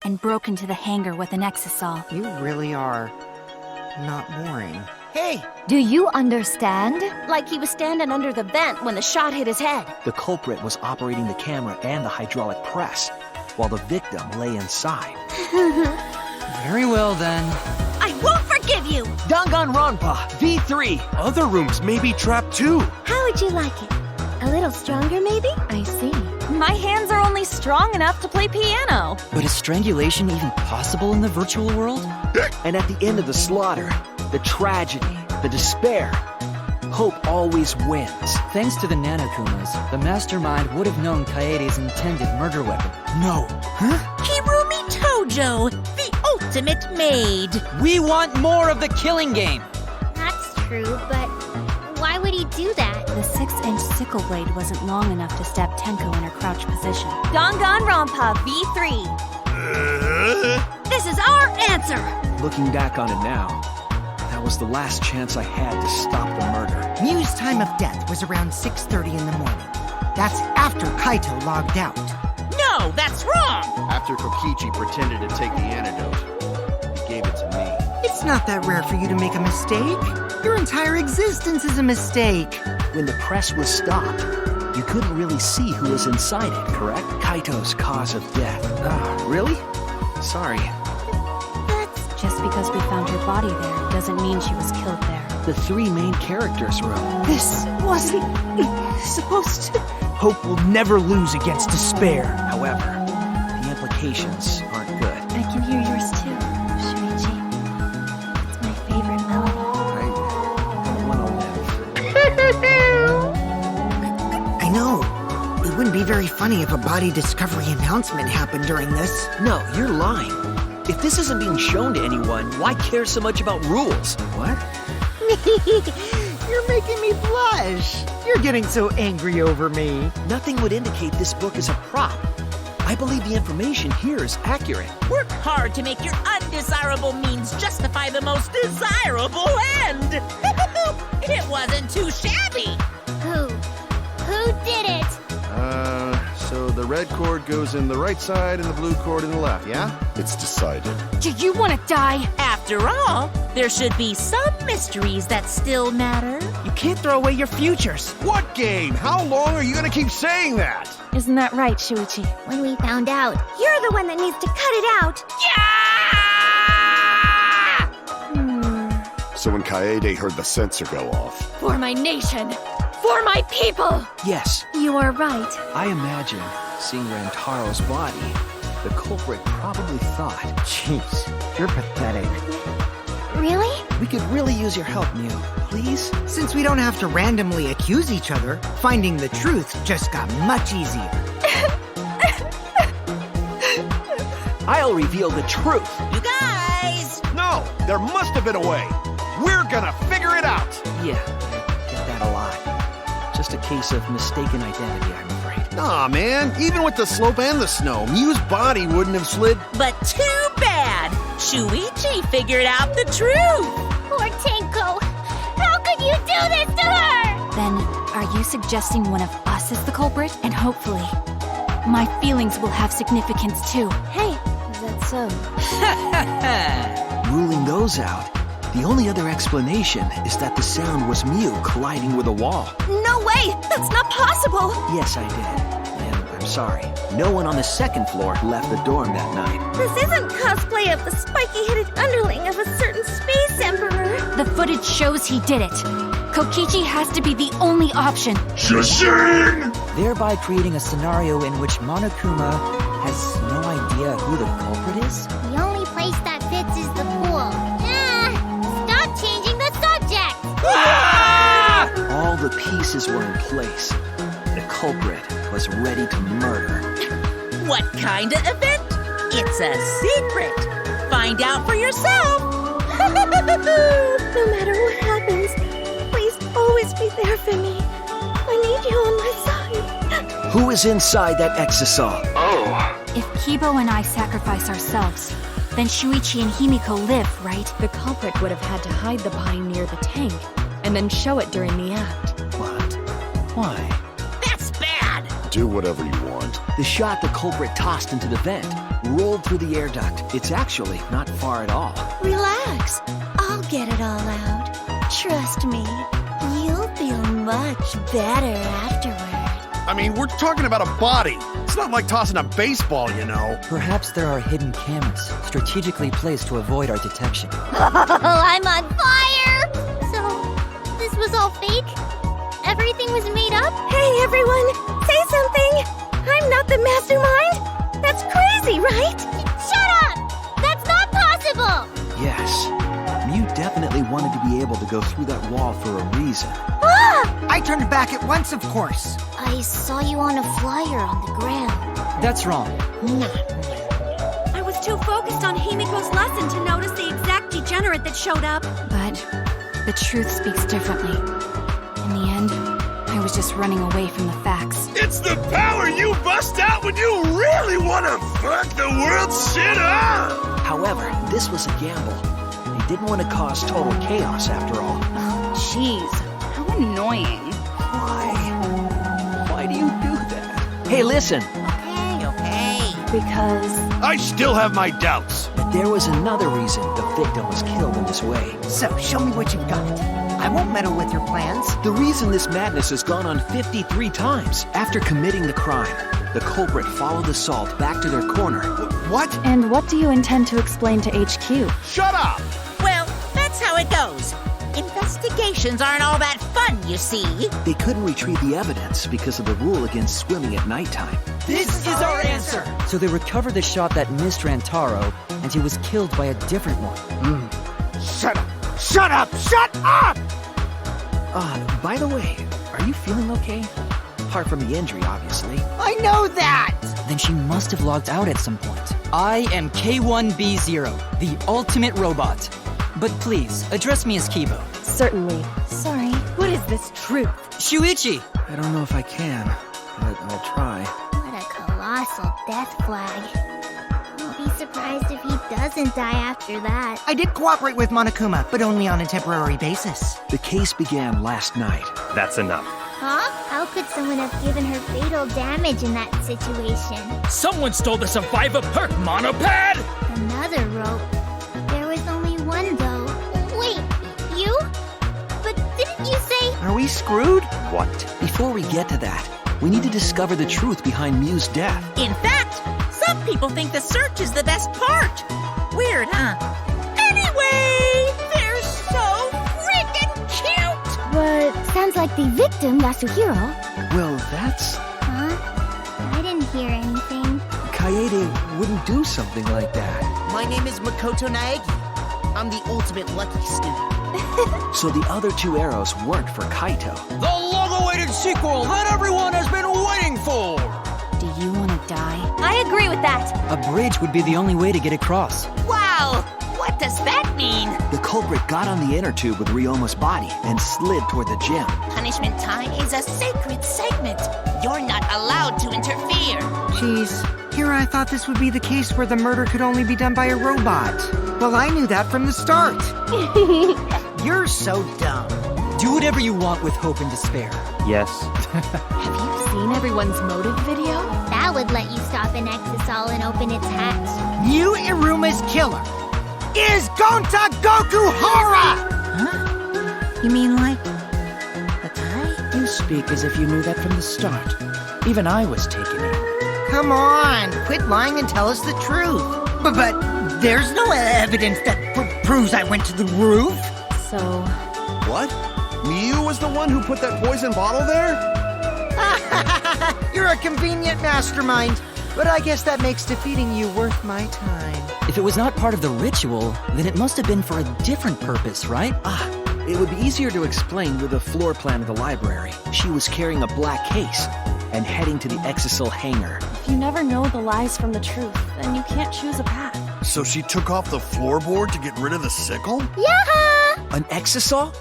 and broke into the hangar with an exisal. You really are not boring. Hey! Do you understand? Like he was standing under the vent when the shot hit his head. The culprit was operating the camera and the hydraulic press, while the victim lay inside. Very well then. I won't forgive you! Danganronpa V3! Other rooms may be trapped too. How would you like it? A little stronger, maybe? I see. My hands are only strong enough to play piano. But is strangulation even possible in the virtual world? And at the end of the slaughter, the tragedy, the despair, hope always wins. Thanks to the Nanokumas, the mastermind would have known Kaede's intended murder weapon. No. Kirumi Tojo, the ultimate maid. We want more of the killing game! That's true, but why would he do that? The 6-inch sickle blade wasn't long enough to stab Tenko in her crouch position. Danganronpa V3. This is our answer! Looking back on it now, that was the last chance I had to stop the murder. Miu's time of death was around 6:30 in the morning. That's after Kaito logged out. No, that's wrong. After Kokichi pretended to take the antidote, he gave it to me. It's not that rare for you to make a mistake. Your entire existence is a mistake. When the press was stopped, you couldn't really see who was inside it, correct? Kaito's cause of death. Really? Sorry. Just because we found her body there doesn't mean she was killed there. The three main characters wrote, This wasn't supposed to... hope will never lose against despair. However, the implications aren't good. I can hear yours too, Shuichi. It's my favorite melody. I don't want to live. I know. It wouldn't be very funny if a body discovery announcement happened during this. No, you're lying. If this isn't being shown to anyone, why care so much about rules? What? You're making me blush. You're getting so angry over me. Nothing would indicate this book is a prop. I believe the information here is accurate. Work hard to make your undesirable means justify the most desirable end. It wasn't too shabby. Who? Who did it? So the red cord goes in the right side and the blue cord in the left, yeah? It's decided. Do you want to die? After all, there should be some mysteries that still matter. You can't throw away your futures. What game? How long are you gonna keep saying that? Isn't that right, Shuichi? When we found out. You're the one that needs to cut it out! So when Kaede heard the sensor go off, For my nation! For my people! Yes, You are right. I imagine, seeing Rantaro's body, the culprit probably thought, Jeez, you're pathetic. Really? we could really use your help, Miu. Please? Since we don't have to randomly accuse each other, finding the truth just got much easier. I'll reveal the truth. You guys! No, there must have been a way. We're gonna figure it out. Yeah, I get that a lot. Just a case of mistaken identity, I'm afraid. Aw, man, even with the slope and the snow, Miu's body wouldn't have slid. But too bad! Shuichi figured out the truth! Poor Tenko! How could you do this to her? Then, are you suggesting one of us is the culprit? And hopefully, my feelings will have significance too. Hey, is that so? Ruling those out, the only other explanation is that the sound was Miu colliding with a wall. No way! That's not possible! Yes, I did. And I'm sorry. No one on the second floor left the dorm that night. This isn't cosplay of the spiky-headed underling of a certain space emperor. The footage shows he did it. Kokichi has to be the only option. Thereby creating a scenario in which Monokuma has no idea who the culprit is? The only place that fits is the pool. Stop changing the subject! All the pieces were in place. The culprit was ready to murder. What kind of event? It's a secret. Find out for yourself. No matter what happens, please always be there for me. I need you on my side. Who is inside that exisal? If Kibo and I sacrifice ourselves, then Shuichi and Himiko live, right? The culprit would have had to hide the body near the tank, and then show it during the act. What? Why? That's bad. do whatever you want. The shot the culprit tossed into the vent rolled through the air duct. It's actually not far at all. Relax. I'll get it all out. Trust me. You'll feel much better afterward. I mean, we're talking about a body. It's not like tossing a baseball, you know. Perhaps there are hidden cameras, strategically placed to avoid our detection. Oh, I'm on fire! So, this was all fake? Everything was made up? Hey, everyone! Say something! I'm not the mastermind! That's crazy, right? Shut up! That's not possible! Yes. Mew definitely wanted to be able to go through that wall for a reason. I turned back at once, of course. I saw you on a flyer on the ground. That's wrong. I was too focused on Himiko's lesson to notice the exact degenerate that showed up. But the truth speaks differently. In the end, I was just running away from the facts. It's the power you bust out when you really want to fuck the world shit up! However, this was a gamble. They didn't want to cause total chaos after all. Jeez, how annoying. Why do you do that? Hey, listen! Okay. Because I still have my doubts. But there was another reason the victim was killed in this way. So, show me what you've got. I won't meddle with your plans. The reason this madness has gone on 53 times. After committing the crime, the culprit followed the Salt back to their corner. What? And what do you intend to explain to HQ? Shut up! Well, that's how it goes. Investigations aren't all that fun, you see. They couldn't retrieve the evidence because of the rule against swimming at nighttime. This is our answer! So they recovered the shot that missed Rantaro, and he was killed by a different one. Shut up! Shut up! Shut up! By the way, are you feeling okay? Apart from the injury, obviously. I know that! Then she must have logged out at some point. I am K1B0, the ultimate robot. But please, address me as Kibo. Certainly. Sorry. What is this truth? Shuichi! I don't know if I can, but I'll try. What a colossal death flag. I'll be surprised if he doesn't die after that. I did cooperate with Monokuma, but only on a temporary basis. The case began last night. That's enough. Huh? How could someone have given her fatal damage in that situation? Someone stole the Survivor Perk monopad! Another rope. There was only one, though. Wait, you? But didn't you say... Are we screwed? What? Before we get to that, we need to discover the truth behind Mew's death. In fact, some people think the search is the best part. Weird, huh? Anyway, they're so freaking cute! But sounds like the victim, Yasuhiro. Well, that's... Huh? I didn't hear anything. Kaede wouldn't do something like that. My name is Makoto Naegi. I'm the ultimate lucky student. So the other two arrows weren't for Kaito. The long-awaited sequel that everyone has been waiting for! do you want to die? I agree with that. A bridge would be the only way to get across. Wow! What does that mean? The culprit got on the inner tube with Ryoma's body and slid toward the gym. Punishment time is a sacred segment. You're not allowed to interfere. Jeez, here I thought this would be the case where the murder could only be done by a robot. Well, I knew that from the start. You're so dumb. Do whatever you want with hope and despair. Yes. Have you seen everyone's motive video? That would let you stop an Exisol and open its hatch. New Iruma's killer is Gonta Goku Hara! Huh? You mean like the tie? You speak as if you knew that from the start. Even I was taken in. Come on, quit lying and tell us the truth. But there's no evidence that proves I went to the roof. So, What? Mew was the one who put that poison bottle there? You're a convenient mastermind, but I guess that makes defeating you worth my time. If it was not part of the ritual, then it must have been for a different purpose, right? It would be easier to explain with the floor plan of the library. She was carrying a black case and heading to the Exisal hangar. if you never know the lies from the truth, then you can't choose a path. So she took off the floorboard to get rid of the sickle? Yeah! An Exisal?